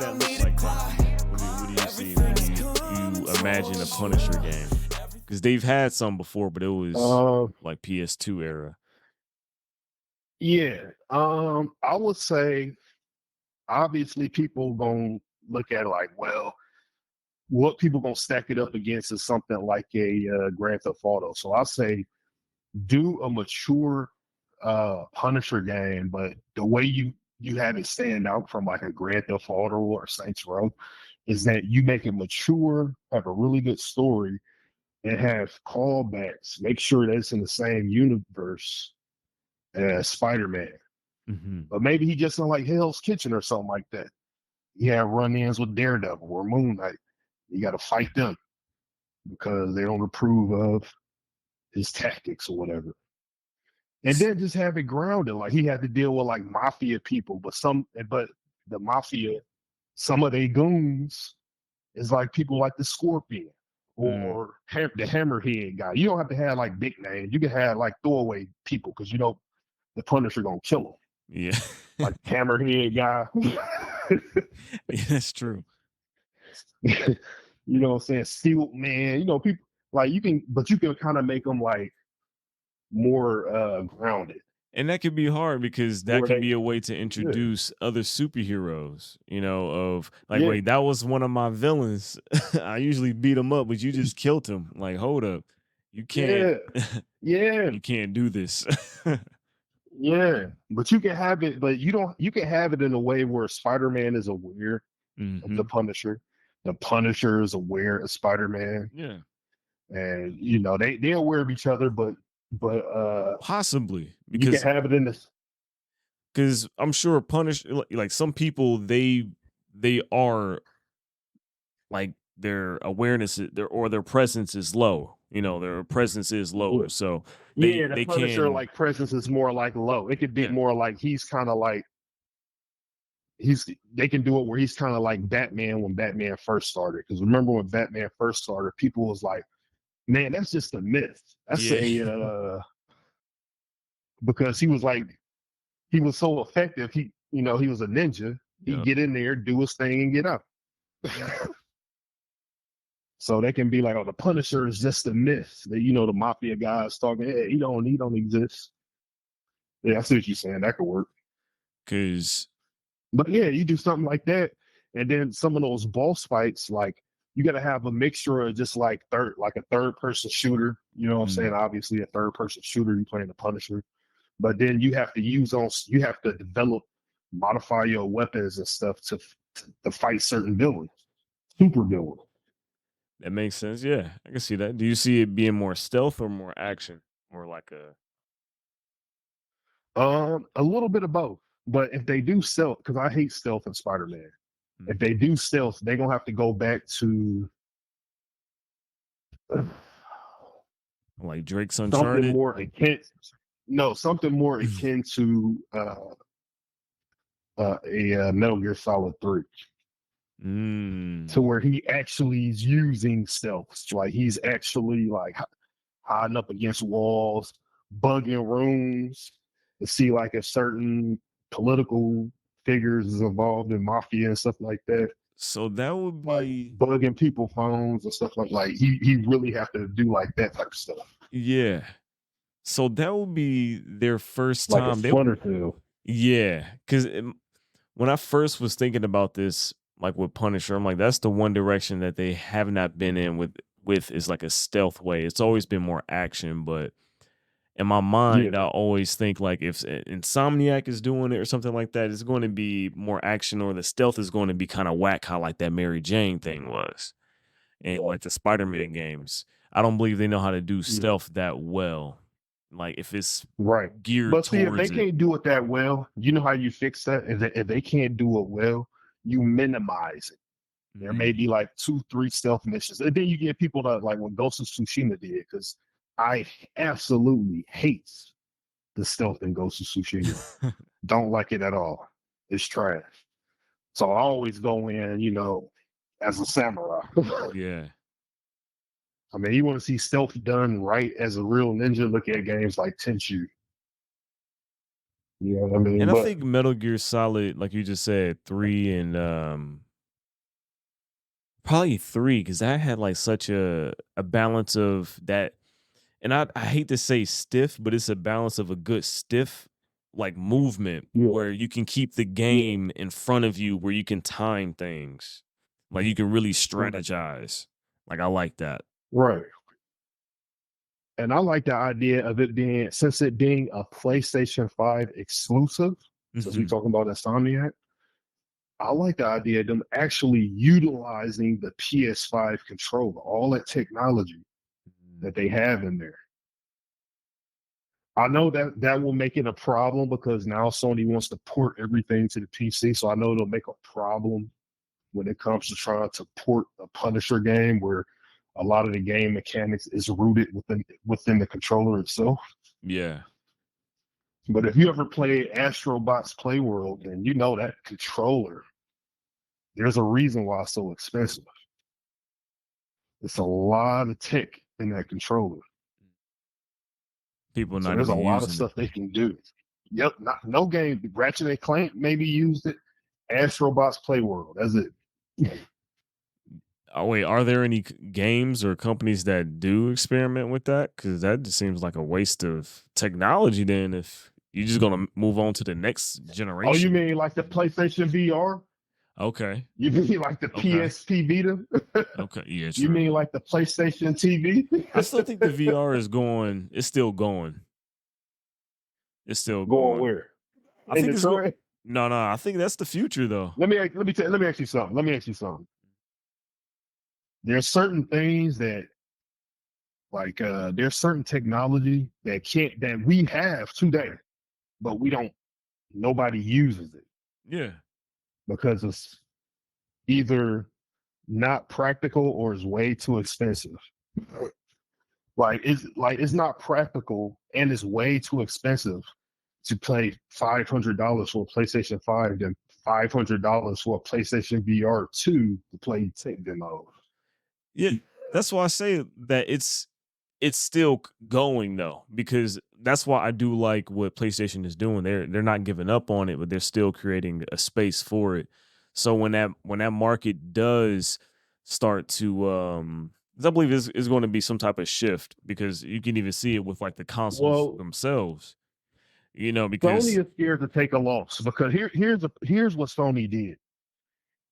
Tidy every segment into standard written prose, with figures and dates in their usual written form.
that look like, Tom? What do you see when you imagine a Punisher game? Because they've had some before, but it was Uh, like PS2 era. yeah. I would say obviously people gonna look at it like, well, what people gonna stack it up against is something like a Grand Theft Auto. So I say do a mature Punisher game, but the way you have it stand out from like a Grand Theft Auto or Saints Row is that you make it mature, have a really good story, and have callbacks. Make sure that it's in the same universe as Spider-Man. Hmm. But maybe he just in like Hell's Kitchen or something like that. You have run-ins with Daredevil or Moon Knight. You got to fight them because they don't approve of his tactics or whatever. And then just have it grounded. Like he had to deal with like mafia people, but the mafia, some of their goons is like people like the Scorpion Mm, or the Hammerhead guy. You don't have to have like big names. You can have like throwaway people because you know the Punisher gonna kill them. yeah. Like Hammerhead guy. Yeah, that's true. You know what I'm saying? Steel man. You know people like but you can kind of make them like more grounded. And that could be hard because that Where can they be a way to yeah introduce other superheroes, of like, yeah wait, that was one of my villains. I usually beat him up, but you just killed him. Like, hold up. You can't yeah yeah you can't do this. yeah. But you can have it, but you don't. You can have it in a way where Spider-Man is aware of the Hmm. Punisher. The Punisher is aware of Spider-Man, Yeah. and you know they're aware of each other. But Possibly. you can Because have it in this. I'm sure punish like some people they are like their awareness their presence is low. Their presence is lower. So Yeah, the they Punisher can. like presence is more like low. It could be Yeah. more like he's kind of like he's. They can do it where he's kind of like Batman when Batman first started. Because remember when Batman first started, people was like, "Man, that's just a myth. That's Yeah. a because he was so effective. He was a ninja. He'd Yeah. get in there, do his thing, and get out. So they can be like, "Oh, the Punisher is just a myth." The mafia guys talking, "Hey, he don't exist." Yeah, I see what you're saying. That could work. Cause But yeah, you do something like that, and then some of those boss fights, like you got to have a mixture of just like a third person shooter. You know what I'm saying? mm, Obviously, a third person shooter. You playing the Punisher, but then you have to develop, modify your weapons and stuff to fight certain villains, super villains. that makes sense. Yeah, I can see that. Do you see it being more stealth or more action? Or like a A little bit of both. But if they do stealth, because I hate stealth in Spider-Man. If Mhm. they do stealth, they're gonna have to go back to Like Drake's something Uncharted? more akin. No, something more akin to a Metal Gear Solid 3, to Mm. where he actually is using stealth. Like he's actually like hiding up against walls, bugging rooms to see like if certain political figures is involved in mafia and stuff like that. So that would Like be bugging people phones and stuff like he really have to do like that type of stuff. yeah. So that would be their first Like a time. Splinter Cell. Yeah, because when I first was thinking about this, like with Punisher, I'm like, that's the one direction that they have not been in with is like a stealth way. It's always been more action, but in my Yeah. mind, I always think like if Insomniac is doing it or something like that, it's going to be more action, or the stealth is going to be kind of whack, how like that Mary Jane thing was, and like the Yeah. Spider-Man games. I don't believe they know how to do Yeah. stealth that well. Like if it's Right. geared But see, if they towards it. can't do it that well, you know how you fix that? If they can't do it well, you minimize it. There may Mm, be like 2, 3 stealth missions. And then you get people that like what Ghost of Tsushima did, because I absolutely hate the stealth in Ghost of Tsushima. Don't like it at all. It's trash. So I always go in, as a samurai. yeah. I mean, you want to see stealth done right as a real ninja, look at games like Tenchu. You know what I mean? And I But think Metal Gear Solid, like you just said, 3 and Probably 3 because I had, like, such a balance of that and I hate to say stiff, but it's a balance of a good stiff, like, movement Yeah, where you can keep the game in front of you where you can time things. Like, you can really right, strategize. Like, I like that. right. And I like the idea of it being, since it being a PlayStation 5 exclusive, since we Mhm. talking about Insomniac, I like the idea of them actually utilizing the PS5 controller, all that technology Mm. that they have in there. I know that that will make it a problem because now Sony wants to port everything to the PC. So I know it'll make a problem when it comes to trying to port a Punisher game where a lot of the game mechanics is rooted within the controller itself. Yeah. But if you ever played Astrobot's Playworld, then you know that controller, there's a reason why it's so expensive. It's a lot of tech in that controller. People So not there's a even lot of using it. stuff they can do. Yep, no game. Ratchet and Clank maybe used it. Astrobot's Playworld. That's it. Oh, wait, are there any games or companies that do experiment with that? Because that just seems like a waste of technology then if you're just gonna move on to the next Oh, you generation. mean like the PlayStation VR? Okay. You mean like the Okay. PSP Vita? Okay. Yeah, You true. mean like the PlayStation TV? I still think the VR is going it's still going. It's still Going going. where? I In think it's go Detroit? No, no, I think that's the future though. Let me ask you something. Let me ask you something. There's certain things that there's certain technology that we have today, but we don't nobody uses it Yeah. because it's either not practical or is way too expensive. It's not practical and it's way too expensive to pay $500 for a PlayStation 5 than $500 for a PlayStation VR 2 to play tech demos. Yeah, that's why I say that it's still going though, because that's why I do like what PlayStation is doing. They're not giving up on it, but they're still creating a space for it. So when that market does start to 'cause I believe is going to be some type of shift because you can even see it with like the consoles Well, themselves, Sony because is scared to take a loss because here's what Sony did.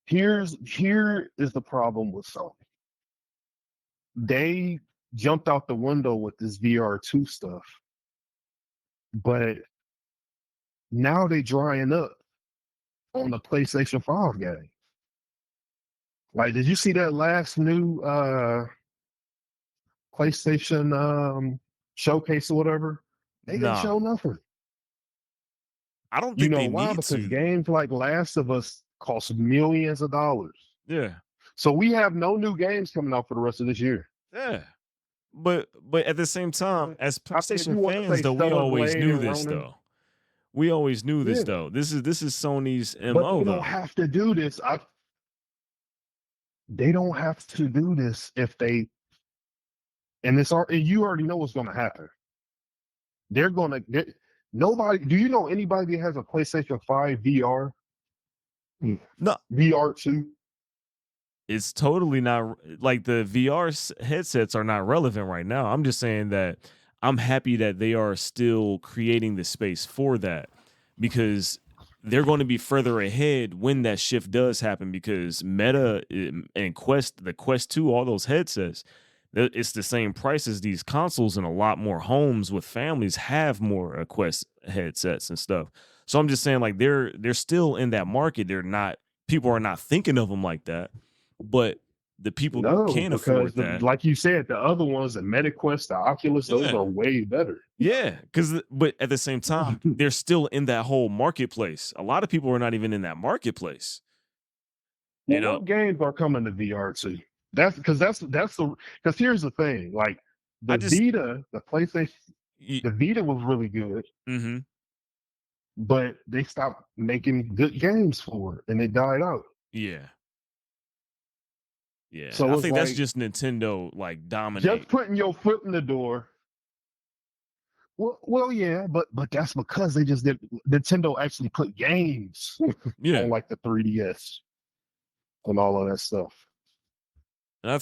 Here is the problem with Sony. They jumped out the window with this VR2 stuff, but now they drying up on the PlayStation 5 game. Like, did you see that last new PlayStation showcase or whatever? They didn't nah, show nothing. I don't You think know they why? need Because to. games like Last of Us cost millions of dollars. Yeah, So we have no new games coming out for the rest of this year. yeah. But at the same time, as I mean, if you PlayStation want to fans, say though, we Stellar always Blade knew and this Ronin, though. We always knew this yeah, though. This is Sony's but MO they don't though. have to do this. They don't have to do this if they and you already know what's going to happen. They're going to nobody. Do you know anybody that has a PlayStation 5 VR, No, VR2? it's totally not like the VR headsets are not relevant right now. I'm just saying that I'm happy that they are still creating the space for that because they're going to be further ahead when that shift does happen because Meta and the Quest 2, all those headsets, it's the same price as these consoles and a lot more homes with families have more Quest headsets and stuff. So I'm just saying like they're still in that market. They're not people are not thinking of them like that, but the people who No, can because afford that, like you said, the other ones, the MetaQuest, the Oculus, those yeah, are way better. yeah, because but at the same time, they're still in that whole marketplace. A lot of people are not even in that marketplace. You Well, know, what games are coming to VR2? That's the because here's the thing, like I the just, Vita, the PlayStation, the Vita was really good, mm-hmm, but they stopped making good games for it and it died out. yeah, yeah. I So it's think that's like just Nintendo like just dominate. putting your foot in the door. Well, yeah, but that's because they just did. Nintendo actually put games on Yeah, like the 3DS and all of that stuff. And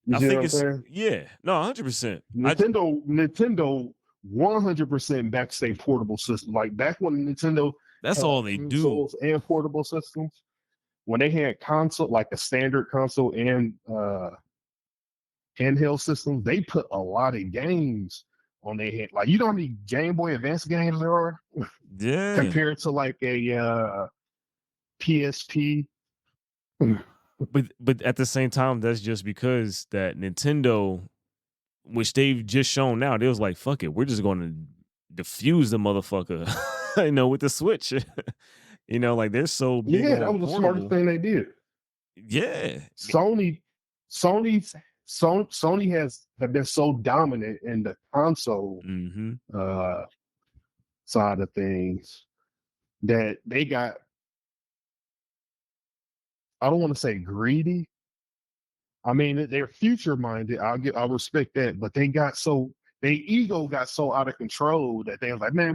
You I see what think I'm it's saying? yeah. No, 100%. Nintendo 100% backs a portable system. Like back when Nintendo That's had all they do. consoles and portable systems, when they had console like a standard console and handheld systems, they put a lot of games on their head. Like you know how many Game Boy Advance games there are Yeah. compared to like a PSP. But at the same time, that's just because that Nintendo, which they've just shown now, they was like, fuck it, we're just gonna diffuse the motherfucker, with the Switch. Like they're so big Yeah, that on was the smartest portable. thing they did. Yeah. Sony, Sony has have been so dominant in the console Mm-hmm. uh, side of things that they got. I don't want to say greedy. I mean, they're future minded. I'll respect that, but their ego got so out of control that they was like, man,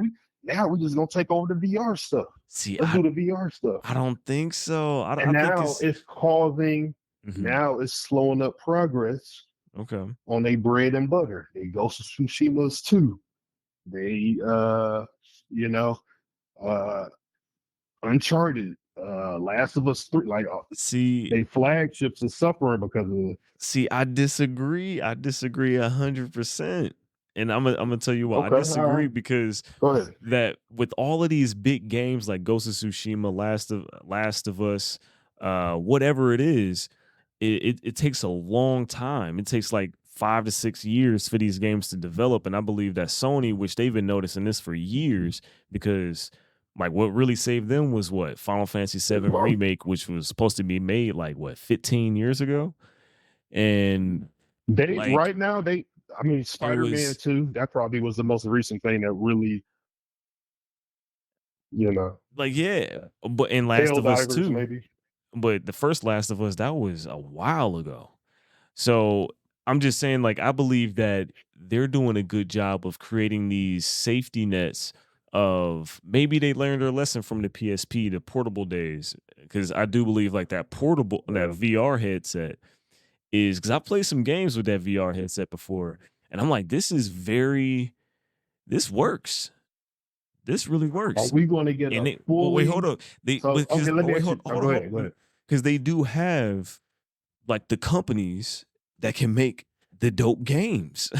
we just gonna take over the VR stuff. See, Let's I do the VR stuff. I don't think so. I And think it's mhm. now it's slowing up progress Okay. on their bread and butter. They Ghost of Tsushima's too. They you know, uh Uncharted, Last of Us 3, like See, they flagships are suffering because of it. See, I disagree. I disagree 100%. And I'm gonna tell you why. I Okay, all disagree right. because Go ahead. that with all of these big games like Ghost of Tsushima, Last of Us, whatever it is, it takes a long time. It takes like 5 to 6 years for these games to develop. And I believe that Sony, which they've been noticing this for years, because like what really saved them was what Final Fantasy VII Remake, which was supposed to be made like what 15 years ago, and They like right now they I mean it Spider-Man was 2, that probably was the most recent thing that really, you know, like yeah, but in Last of Us Helldivers 2, maybe. but the first Last of Us, that was a while ago. So I'm just saying, like, I believe that they're doing a good job of creating these safety nets of maybe they learned their lesson from the PSP, the portable days. Cause I do believe like that Yeah. VR headset is because I played some games with that VR headset before. And I'm like, this works. This really Are works. we going to get And a they well, wait, hold fully up. They so okay, because let oh me wait, ask you. Oh, hold go on. ahead, go ahead. Because they do have like the companies that can make the dope games.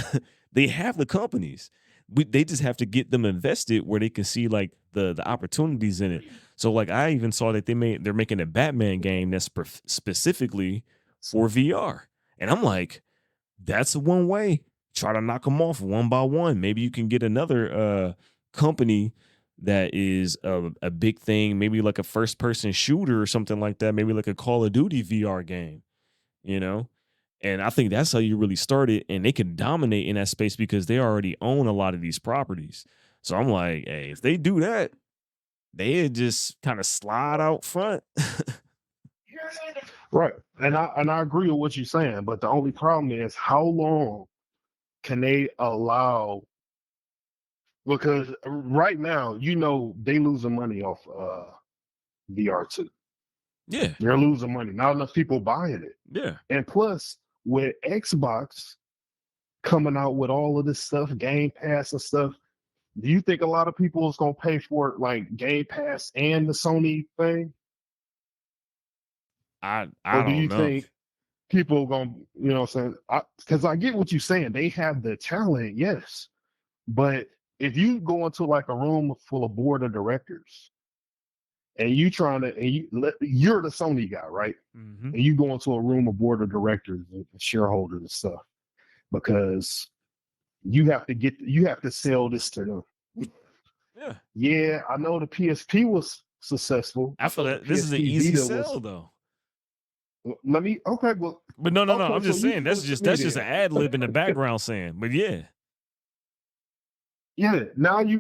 They have the companies. They just have to get them invested where they can see like the opportunities in it. So like I even saw that they're making a Batman game that's specifically for VR. And I'm like, that's one way. Try to knock them off one by one. Maybe you can get another company that is a big thing, maybe like a first person shooter or something like that, maybe like a Call of Duty VR game, you know? And I think that's how you really start it. And they can dominate in that space because they already own a lot of these properties. So I'm like, hey, if they do that, they just kind of slide out front. Right. And I agree with what you're saying, but the only problem is how long can they allow because right now, they losing money off VR2. Yeah. They're losing money. Not enough people buying it. Yeah. And plus, with Xbox coming out with all of this stuff, Game Pass and stuff, do you think a lot of people is gonna pay for it like Game Pass and the Sony thing? I Or do don't you know. think people are gonna, what I'm saying? Because I get what you're saying. They have the talent, yes. But if you go into like a room full of board of directors and you're the Sony guy, right? Hmm. And you go into a room of board of directors and shareholders and stuff because you have to sell this to them. Yeah. Yeah, I know the PSP was successful. I I feel know the that this is an PSP easy Vita was. sell though. Let me. Okay, well, But no, no, no. okay. I'm So just you saying flip to me that's just then. an ad lib in the background saying. But yeah, Yeah. Now you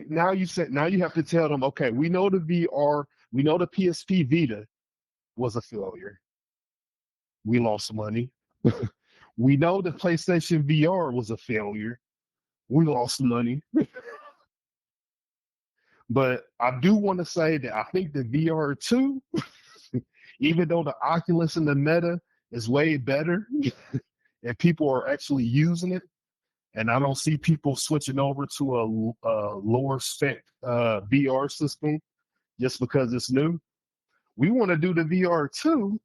have to tell them. Okay, we know the VR. We know the PSP Vita was a failure. We lost money. We know the PlayStation VR was a failure. We lost money. But I do want to say that I think the VR2, even though the Oculus and the Meta is way better, and people are actually using it, and I don't see people switching over to a lower spec VR system just because it's new. We want to do the VR too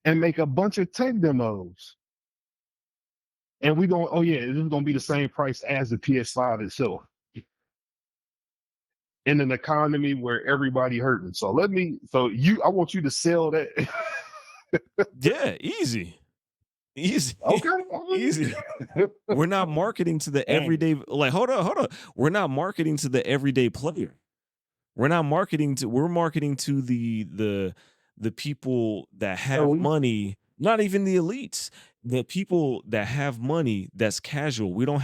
and make a bunch of tech demos. And we going, oh yeah, this is going to be the same price as the PS5 itself in an economy where everybody hurting. I want you to sell that. Yeah, easy. Easy. Okay. Easy. We're not marketing to the Dang. everyday, like, hold on. We're not marketing to the everyday player. We're marketing to the people that have Elite. money, not even the elites. The people that have money that's casual. Many We don't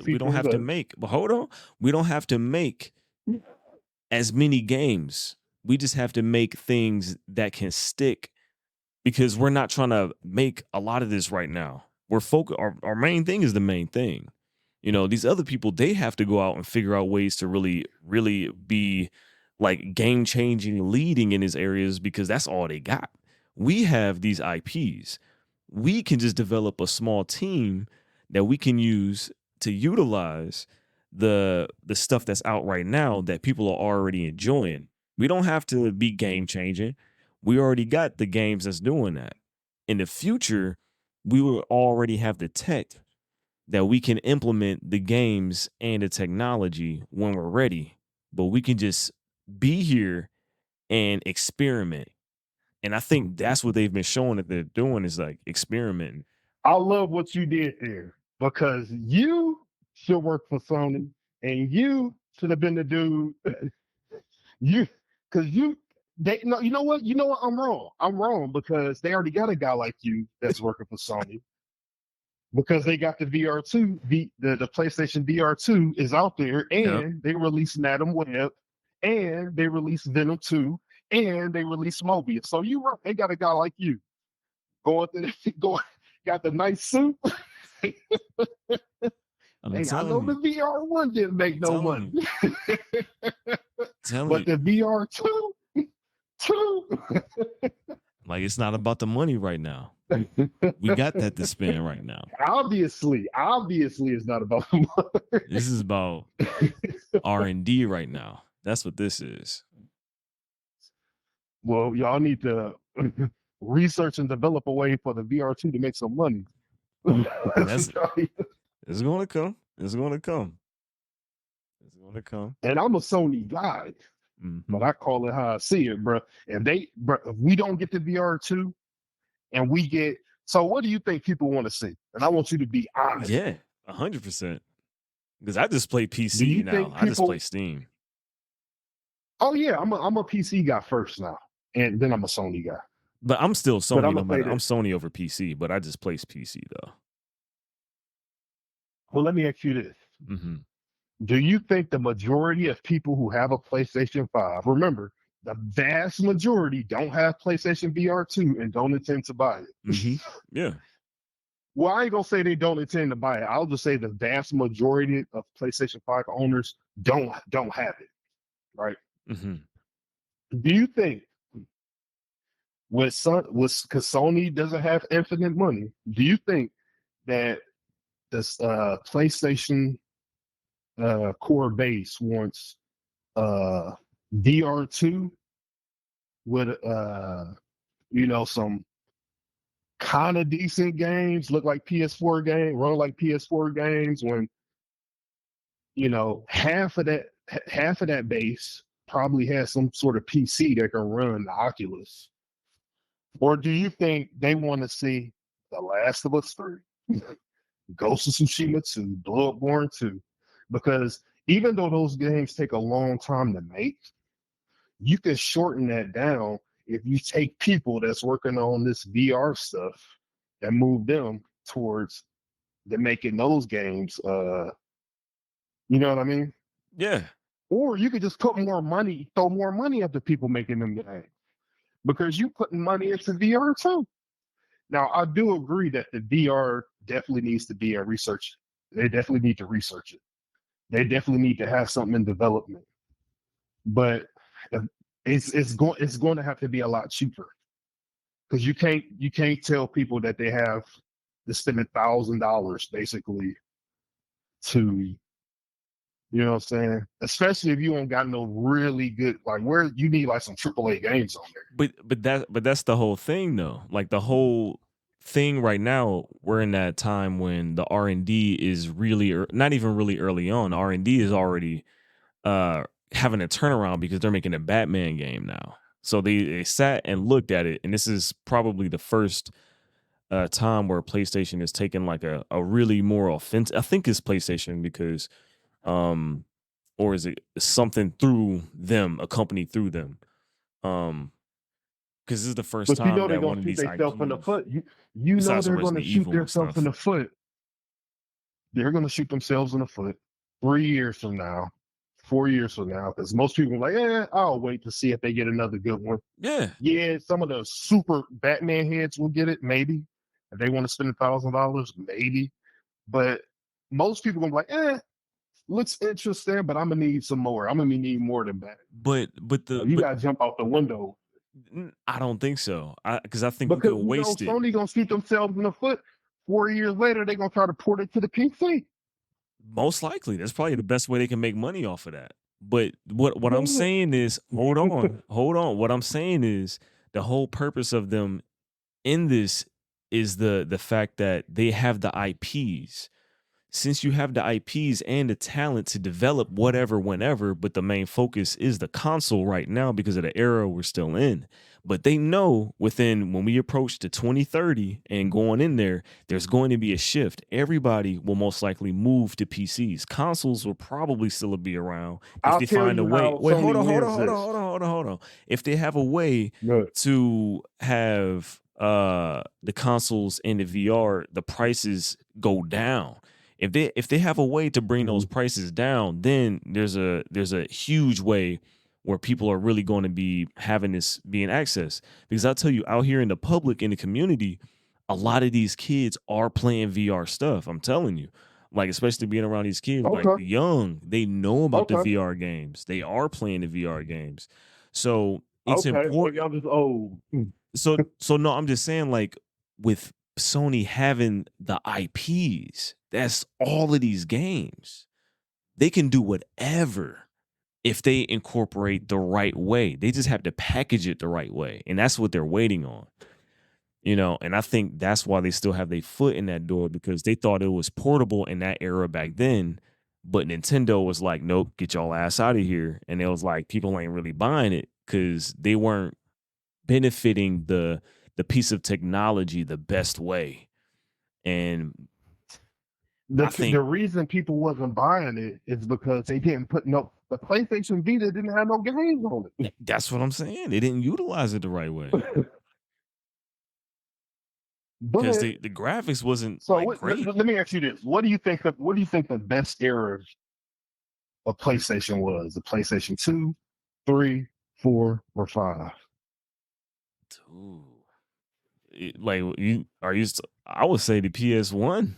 people have to that make, but hold on. We don't have to make as many games. We just have to make things that can stick because we're not trying to make a lot of this right now. We're focused. Our main thing is the main thing. You know, these other people, they have to go out and figure out ways to really, really be like game changing, leading in these areas because that's all they got. We have these IPs. We can just develop a small team that we can use to utilize the stuff that's out right now that people are already enjoying. We don't have to be game changing. We already got the games that's doing that. In the future, we will already have the tech that we can implement the games and the technology when we're ready. But we can just be here and experiment. And I think that's what they've been showing that they're doing is like experimenting. I love what you did there because you should work for Sony and you should have been the dude. You because you they no, you know what? You know what? I'm wrong. I'm wrong because they already got a guy like you that's working for Sony because they got the VR2, the PlayStation VR2 is out there, Yep. and they released Madam Web, and they released Venom 2, and they released Mobius. So you right, they got a guy like you going through going got the nice suit. I'm Hey, I know telling the you. VR1 didn't make I'm no telling money, you. Telling but you. the VR2 two. Like it's not about the money right now. We got that to spend right now. Obviously, it's not about the This is about money. R&D right now. That's what this is. Well, y'all need to research and develop a way for the VR2 to make some money. That's it's going to come. It's going to come. It's going to come. And I'm a Sony guy, Hmm. but I call it how I see it, bro. If we don't get the VR2 and we get, so what do you think people want to see? And I want you to be honest. Yeah, 100%. Because I just play Do PC you now. think I just play people? Steam. Oh yeah, I'm a PC guy first now, and then I'm a Sony guy. But I'm still But Sony I'm no gonna say matter. I'm this. Sony over PC, but I just play PC though. Well, let me ask you this. Hmm. Do you think the majority of people who have a PlayStation 5, remember, the vast majority don't have PlayStation VR2 and don't intend to buy it? Hmm. Yeah. Well, I ain't gonna say they don't intend to buy it. I'll just say the vast majority of PlayStation 5 owners don't have it, right? Hmm. Do you think because Sony doesn't have infinite money, do you think that this PlayStation core base wants uh VR2 with some kind of decent games, look like PS4 game, run like PS4 games when half of that base probably has some sort of PC that can run the Oculus? Or do you think they want to see The Last of Us 3, Ghost of Tsushima 2, Bloodborne 2? Because even though those games take a long time to make, you can shorten that down if you take people that's working on this VR stuff and move them towards the making those games. You know what I mean? Yeah. Or you could just put more money, throw more money at the people making them games because you putting money into VR too. Now, I do agree that the VR definitely needs to be a research. They definitely need to research it. They definitely need to have something in development. But it's going to have to be a lot cheaper. because you can't tell people that they have to spend $1,000 basically to, you know what I'm saying? Especially if you don't got no really good, like, where you need like some AAA games on there. But that's the whole thing though. Like the whole thing right now, we're in that time when the R&D is really not even really early on. R&D is already uh having a turnaround because they're making a Batman game now. So they sat and looked at it, and this is probably the first time where PlayStation is taking like a really more offensive. I think it's PlayStation because um or is it something through them, a company through them? Um because this is the first But you time know they're that gonna one of shoot these themselves in the IPs, foot. You know besides the they're gonna Resident shoot Evil and themselves in stuff. the foot. They're gonna shoot themselves in the foot 3 years from now, 4 years from now, because most people are like, I'll wait to see if they get another good one. Yeah, Yeah, some of the super Batman heads will get it, maybe. If they want to spend $1,000, maybe. But most people gonna be like, looks interesting, but I'm gonna need some more. I'm gonna need more than that. but You gotta jump out the window I don't think so. Because I think you because could waste it. Sony gonna shoot themselves in the foot. 4 years later, they're gonna try to port it to the PC. Most likely, that's probably the best way they can make money off of that. But what I'm Yeah. saying is, hold on. What I'm saying is the whole purpose of them in this is the fact that they have the IPs. Since you have the IPs and the talent to develop whatever, whenever, but the main focus is the console right now because of the era we're still in. But they know within when we approach the 2030 and going in there, there's going to be a shift. Everybody will most likely move to PCs. Consoles will probably still be around if I'll they tell find a you way. how Wait, hold Sony on, hold on, wins hold on, this. hold on, hold on, hold on. If they have a way Good. to have the consoles and the VR, the prices go down. If they have a way to bring those Mhm. prices down, then there's a huge way where people are really going to be having this being access. Because I'll tell you, out here in the public, in the community, a lot of these kids are playing VR stuff. I'm telling you. Like, especially being around these kids, like Okay. the young, they know about the Okay. VR games. They are playing the VR games. So it's Okay. Maybe important. I'm just old. So no, I'm just saying, like, with Sony having the IPs, that's all of these games. They can do whatever if they incorporate the right way. They just have to package it the right way. And that's what they're waiting on. And I think that's why they still have their foot in that door because they thought it was portable in that era back then. But Nintendo was like, nope, get y'all ass out of here. And it was like, people ain't really buying it because they weren't benefiting the piece of technology the best way. And I The think reason people wasn't buying it is because they didn't put no the PlayStation Vita didn't have no games on that's what I'm saying. They didn't utilize it the right way it. because But the graphics wasn't so like let, great. let me ask you this: what do you think the best era of PlayStation was? The PlayStation 2, 3, 4, or 5? Ooh. Like you are used to, I would say the PS1.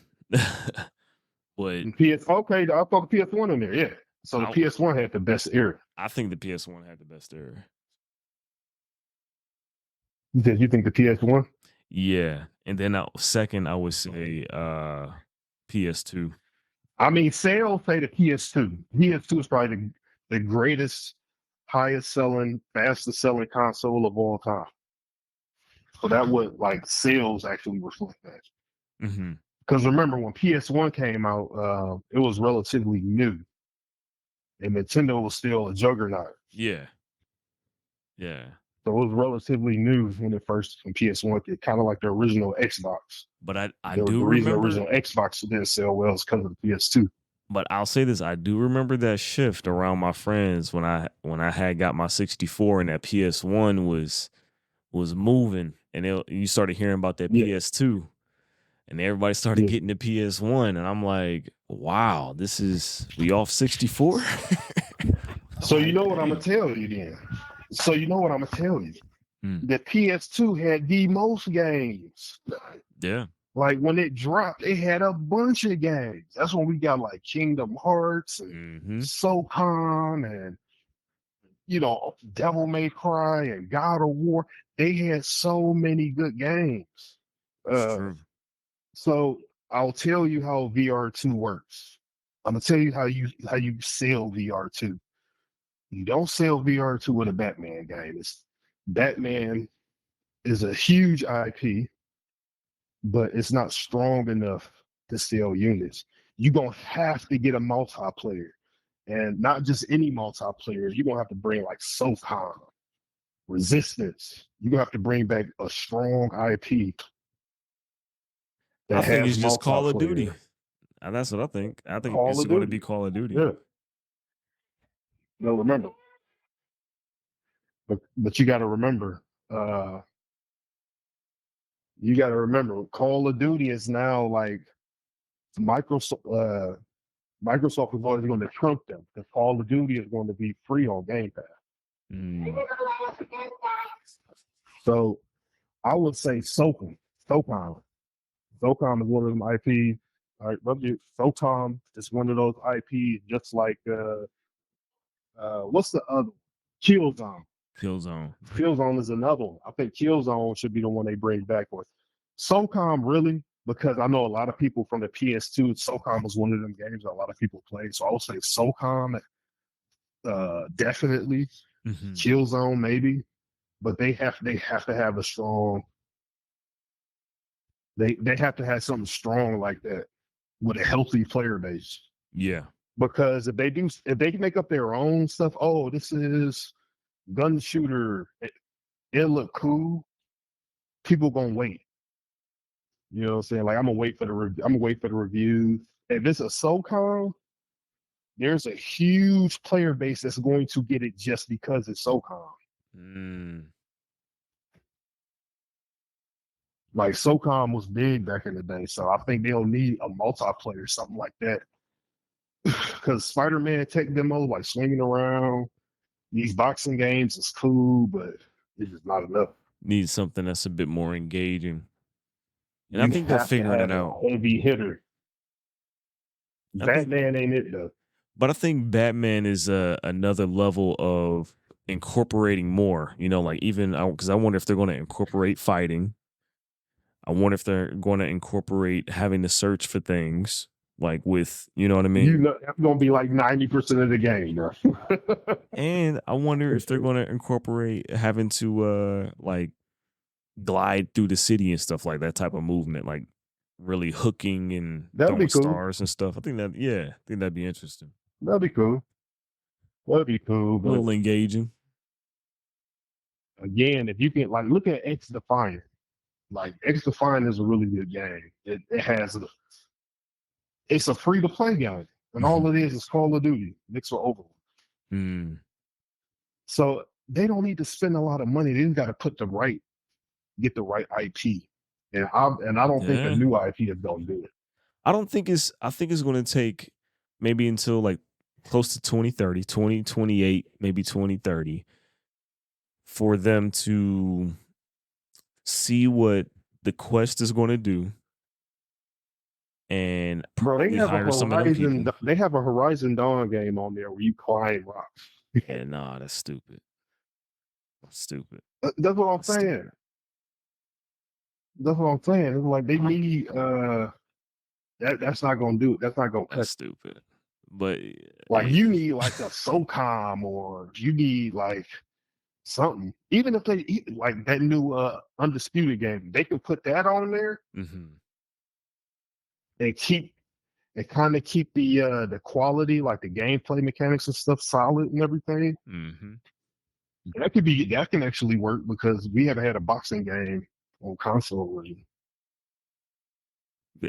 But The PS okay, I thought the PS1 in there, yeah. So the I PS1 had the best era. I think the PS1 had the best era. You said you think the PS1? Yeah. And then second I would say PS2. I mean, sales say the PS2. PS2 is probably the greatest, highest selling, fastest selling console of all time. So that would like sales actually reflect that. Mhm. Because remember when PS1 came out, it was relatively new, and Nintendo was still a juggernaut. Yeah. Yeah. So it was relatively new when PS1 came, kind of like the original Xbox. But I The do reason the remember original Xbox didn't sell well is because of the PS2. But I'll say this: I do remember that shift around my friends when I had got my 64 and that PS1 was moving, and you started hearing about that Yeah, PS2, and everybody started yeah. getting the PS1, and I'm like, wow, we off 64. I'm So you like, know what I'm gonna damn. tell you then. So you know what I'm gonna tell you. Mm, The PS2 had the most games. yeah, Like when it dropped, it had a bunch of games. That's when we got like Kingdom Hearts and hmm SOCON and Devil May Cry and God of War. They had so many good games. It's Uh, true. so I'll tell you how VR2 works. I'm gonna tell you how you sell VR2. You don't sell VR2 with a Batman game. Batman is a huge IP, but it's not strong enough to sell units. You're gonna have to get a multiplayer, and not just any multiplayer. You're gonna have to bring like SOCOM, Resistance. You're gonna have to bring back a strong IP I that think has it's just Call of multiplayer. Duty. That's what I think. I think Call it's of going to be Duty. Call of Duty. Yeah. No, remember, but you got to remember. Uh, you got to remember, Call of Duty is now like Microsoft. Microsoft is always going to trump them because Call of Duty is going to be free on Game Pass. Mm, So I would say SOCOM. SOCOM. SOCOM is one of them IPs. All right, brother. SOCOM is one of those IPs, just like what's the other? Killzone. Killzone. Killzone is another one. I think Killzone should be the one they bring back with. SOCOM really, because I know a lot of people from the PS2. SOCOM was one of them games that a lot of people played. So I would say SOCOM, definitely. Hmm. Killzone maybe, but they have to have a strong. They have to have something strong like that with a healthy player base. Yeah. Because if they can make up their own stuff, oh, this is gun shooter, it look cool. People gonna wait. You know what I'm saying? Like I'm gonna wait for the reviews. If it's a SOCOM, there's a huge player base that's going to get it just because it's SOCOM. Mm, Like SOCOM was big back in the day, so I think they'll need a multiplayer, something like that. Because Spider-Man tech demo, like swinging around these boxing games, is cool, but it's just not enough. need something that's a bit more engaging. And I You think they're have to figuring it have a out. heavy hitter. I think, Batman ain't it though. but I think Batman is another level of incorporating more, like even because I wonder if they're going to incorporate fighting. I wonder if they're going to incorporate having to search for things like with, you know what I You mean? know, that's gonna be like 90% of the game, bro. And I wonder if they're going to incorporate having to like glide through the city and stuff like that type of movement, like really hooking and That would be throwing cool. stars and stuff. I think that'd be interesting. That'd be cool. That'd be cool. A But little engaging. again, if you can like look at X Defiant, like X Defiant is a really good game. It's a free to play game, and all Hmm. it is Call of Duty mixed with Overwatch. Mm, So they don't need to spend a lot of money. They just got to get the right IP, and I don't think a yeah. new IP is gonna do it. I think it's going to take maybe until like close to 2030, 2028, maybe 2030 for them to see what the Quest is going to do and Bro, probably hire some of them people. They have a Horizon Dawn game on there where you climb rocks. Yeah, nah, that's stupid. Stupid. That's what I'm That's stupid. saying. That's what I'm saying. It's like they need that's not gonna do it. That's not gonna That's cut it. stupid. But Like hey, you need like a SOCOM or you need like something. Even if like that new Undisputed game, they can put that on there mhm, and kind of keep the quality, like the gameplay mechanics and stuff solid and everything. mhm. That can actually work because we haven't had a boxing game on console really.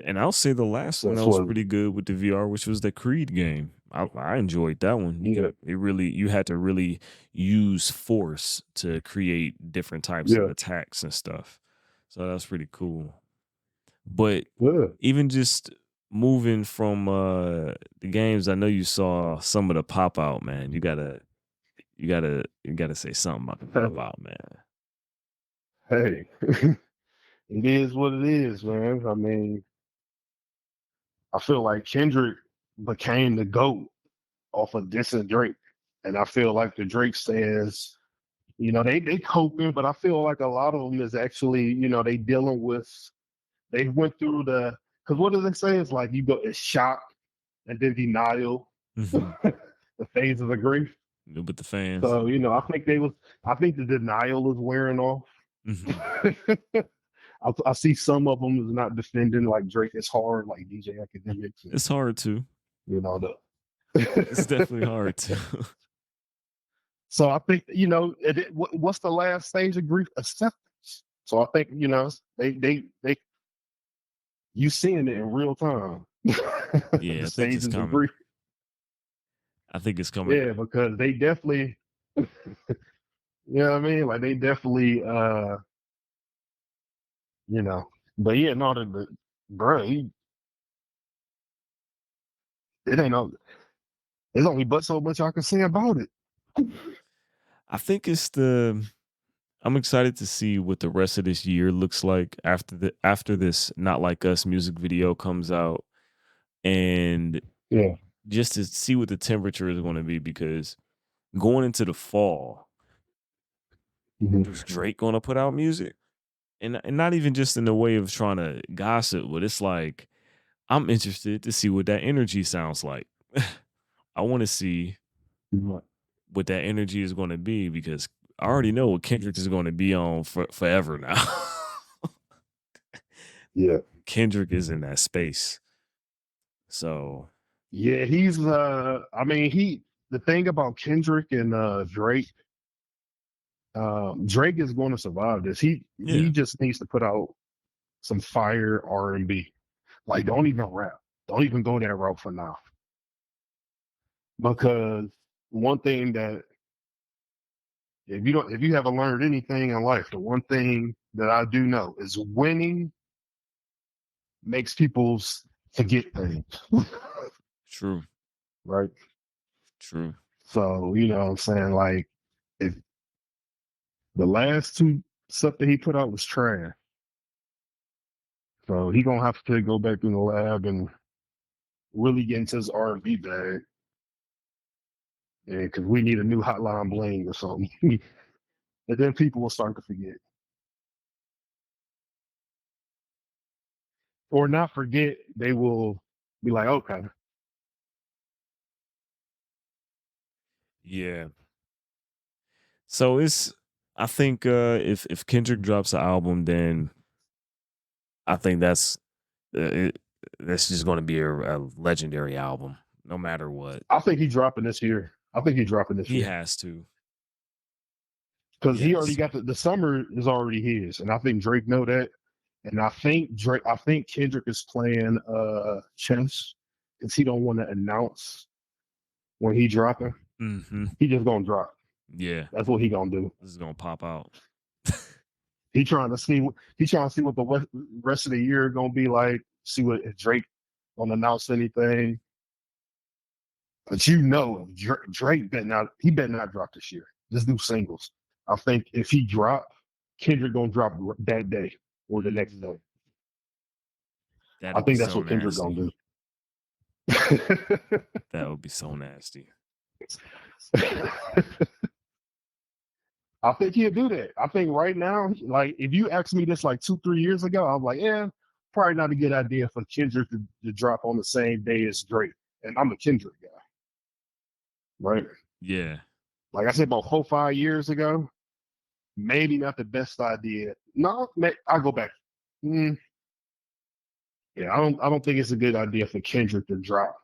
And I'll say the last one that Since was what pretty good with the VR, which was the Creed game. I enjoyed that one. yeah, You had to really use force to create different types of yeah, attacks and stuff. So that's pretty cool. But yeah. even just moving from the games, I know you saw some of the pop out, man. You gotta say something about the pop out, man. Hey, it is what it is, man. I mean, I feel like Kendrick became the GOAT off of Diss and Drake. And I feel like the Drake stands, they coping, but I feel like a lot of them is actually, they dealing with. They went through because what do they say? It's like you go, it's shock and then denial, Hmm. the phase of the grief. New with the fans. So, I think the denial is wearing off. Hmm. I see some of them is not defending like Drake is hard, like DJ Academics, and It's hard to. the. It's definitely hard to. So I think what's the last stage of grief? Acceptance. So I think they you seeing it in real time. The Yeah, I think it's stages of coming. grief. I think it's coming. Yeah, because they definitely, what I mean? Like they definitely, you know. But yeah, no, bro, it ain't no. There's only but so much I can say about it. I think it's the. I'm excited to see what the rest of this year looks like after this Not Like Us music video comes out, and Yeah. just to see what the temperature is going to be, because going into the fall, is Mhm. Drake going to put out music? And not even just in the way of trying to gossip, but it's like I'm interested to see what that energy sounds like. I want to see Mhm. what that energy is going to be, because I already know what Kendrick is going to be on forever now. Yeah. Kendrick is in that space. So, Yeah, he's I mean, the thing about Kendrick and Drake, Drake is going to survive this. He yeah. just needs to put out some fire R&B. Like don't even rap. Don't even go that route for now. Because one thing that if you haven't learned anything in life, the one thing that I do know is winning makes people forget things. True. Right. True. So, what I'm saying? Like if the last two stuff that he put out was trash. So he gonna have to go back in the lab and really get into his R&B bag. Yeah, because we need a new Hotline Bling or something. And then people will start to forget. Or not forget, they will be like, okay. Yeah. So I think if Kendrick drops an album, then I think it, that's just going to be a legendary album, no matter what. I think he's dropping this year. I think he's dropping this He year. has to. Because He he has already to. got the summer is already his. And I think Drake know that. And I think Kendrick is playing chess because he don't want to announce when he dropping. Hmm. He just gonna drop. Yeah. That's what he gonna do. This is gonna pop out. He trying to see what the rest of the year gonna be like. See what if Drake don't announce anything. But Drake better not drop this year. Just do singles. I think if he drop, Kendrick gonna drop that day or the next Mhm. day. I That'd be think that's so what Kendrick gonna nasty. do. That would be so nasty. I think he'll do that. I think right now, like if you asked me this like 2, 3 years ago, I'm like, yeah, probably not a good idea for Kendrick to drop on the same day as Drake. And I'm a Kendrick guy, right? Yeah. Like I said, about 4, 5 years ago, maybe not the best idea. No, I'll go back. Mm, yeah, I don't think it's a good idea for Kendrick to drop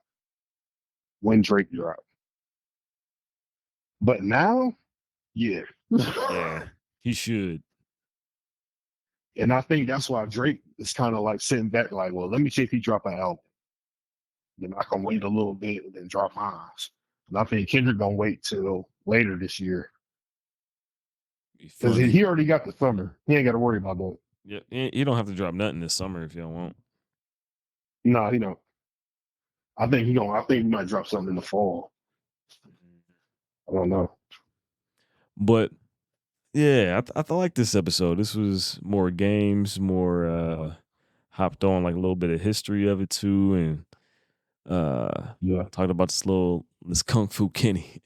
when Drake dropped. But now, yeah. Yeah. He should. And I think that's why Drake is kind of like sitting back, like, well, let me see if he drop an album. Then I can wait a little bit and then drop mine. And I think Kendrick gonna wait till later this year Be because funny. he already got the summer. He ain't got to worry about that. Yeah. You don't have to drop nothing this summer if you don't want. No, he don't. I think he gonna. I think he might drop something in the fall. I don't know. But yeah, I like this episode. This was more games, more hopped on like a little bit of history of it too, and Yeah. talked about this Kung Fu Kenny.